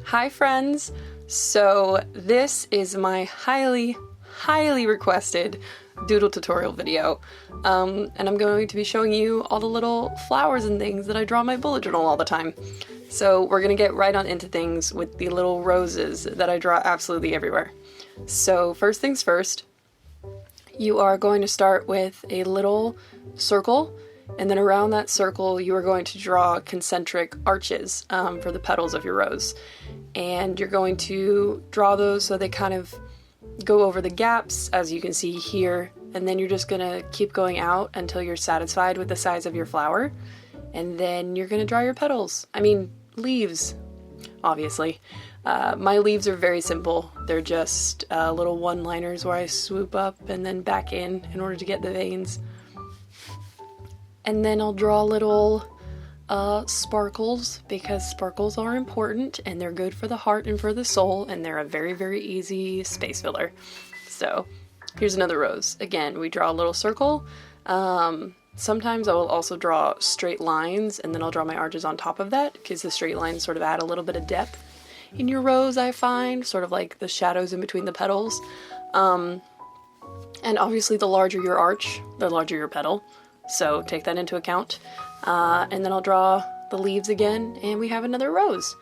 Hi friends! So this is my highly requested doodle tutorial video, and I'm going to be showing you all the little flowers and things that I draw in my bullet journal all the time. So we're gonna get right on into things with the little roses that I draw absolutely everywhere. So first things first, you are going to start with a little circle, and then around that circle you are going to draw concentric arches for the petals of your rose. And you're going to draw those so they kind of go over the gaps, as you can see here, and then you're just gonna keep going out until you're satisfied with the size of your flower, and then you're gonna draw your petals. I mean, leaves, obviously. My leaves are very simple. They're just little one-liners where I swoop up and then back in order to get the veins. And then I'll draw little sparkles, because sparkles are important and they're good for the heart and for the soul, and they're a very easy space filler. So here's another rose. Again, we draw a little circle. Sometimes I will also draw straight lines, and then I'll draw my arches on top of that, because the straight lines sort of add a little bit of depth in your rose, I find, sort of like the shadows in between the petals. And obviously the larger your arch, the larger your petal, so take that into account. And then I'll draw the leaves again, and we have another rose.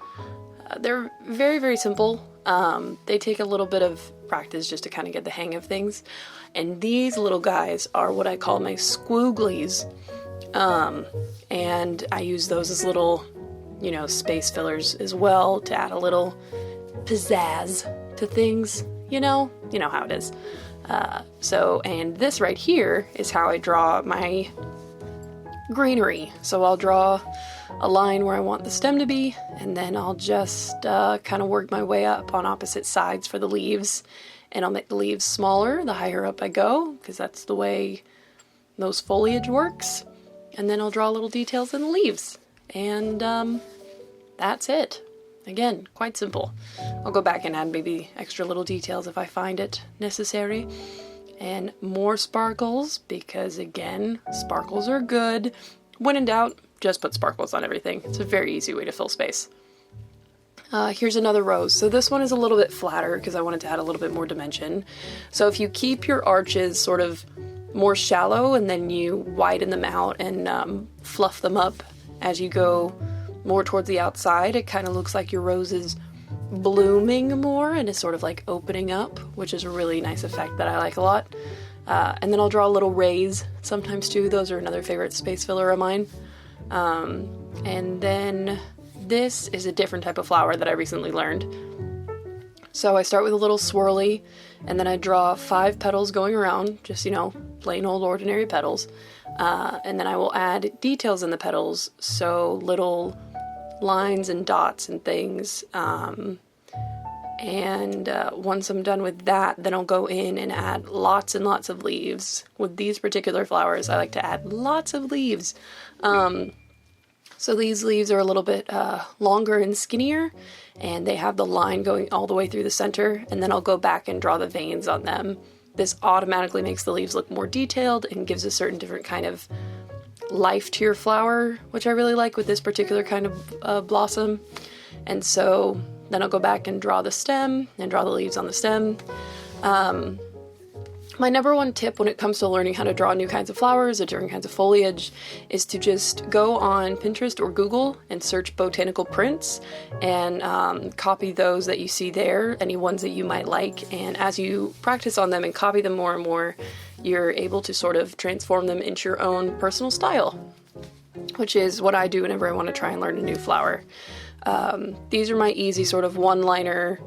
They're very simple. They take a little bit of practice just to kind of get the hang of things. And these little guys are what I call my squigglies. And I use those as little, you know, space fillers as well, to add a little pizzazz to things, you know how it is. And this right here is how I draw my greenery. So I'll draw a line where I want the stem to be, and then I'll just kind of work my way up on opposite sides for the leaves, and I'll make the leaves smaller the higher up I go, because that's the way those foliage works. And then I'll draw little details in the leaves, and that's it. Again, quite simple. I'll go back and add maybe extra little details if I find it necessary. And more sparkles, because again, sparkles are good. When in doubt, just put sparkles on everything. It's a very easy way to fill space. Here's another rose. So this one is a little bit flatter because I wanted to add a little bit more dimension. So if you keep your arches sort of more shallow and then you widen them out and fluff them up as you go more towards the outside, it kind of looks like your rose is blooming more and is sort of like opening up, which is a really nice effect that I like a lot. And then I'll draw little rays sometimes too. Those are another favorite space filler of mine. And then this is a different type of flower that I recently learned. So I start with a little swirly, and then I draw 5 petals going around, just, you know, plain old ordinary petals. And then I will add details in the petals, so little lines and dots and things. Once I'm done with that, then I'll go in and add lots and lots of leaves. With these particular flowers, I like to add lots of leaves. So these leaves are a little bit longer and skinnier, and they have the line going all the way through the center, and then I'll go back and draw the veins on them. This automatically makes the leaves look more detailed and gives a certain different kind of life to your flower, which I really like with this particular kind of blossom. And so then I'll go back and draw the stem and draw the leaves on the stem. My number one tip when it comes to learning how to draw new kinds of flowers or different kinds of foliage is to just go on Pinterest or Google and search botanical prints and copy those that you see there, any ones that you might like. And as you practice on them and copy them more and more, you're able to sort of transform them into your own personal style, which is what I do whenever I want to try and learn a new flower. These are my easy sort of one-liner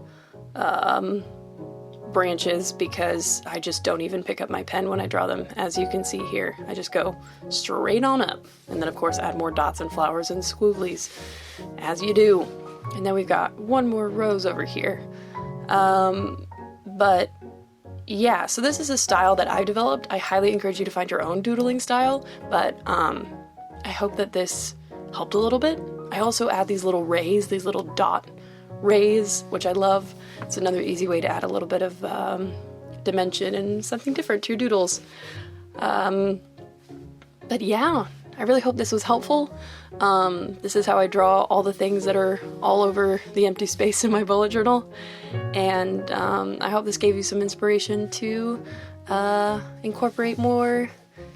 branches, because I just don't even pick up my pen when I draw them. As you can see here, I just go straight on up, and then of course add more dots and flowers and squigglies, as you do. And then we've got one more rose over here. But yeah, so this is a style that I've developed. I highly encourage you to find your own doodling style, but I hope that this helped a little bit. I also add these little rays, these little dot rays, which I love. It's another easy way to add a little bit of dimension and something different to your doodles. But yeah, I really hope this was helpful. This is how I draw all the things that are all over the empty space in my bullet journal. And I hope this gave you some inspiration to incorporate more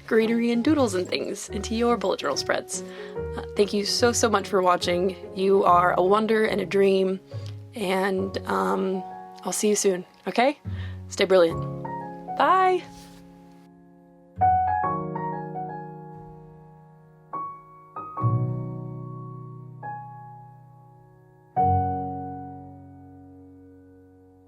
greenery and doodles and things into your bullet journal spreads. Thank you so much for watching. You are a wonder and a dream, and I'll see you soon, okay? Stay brilliant. Bye!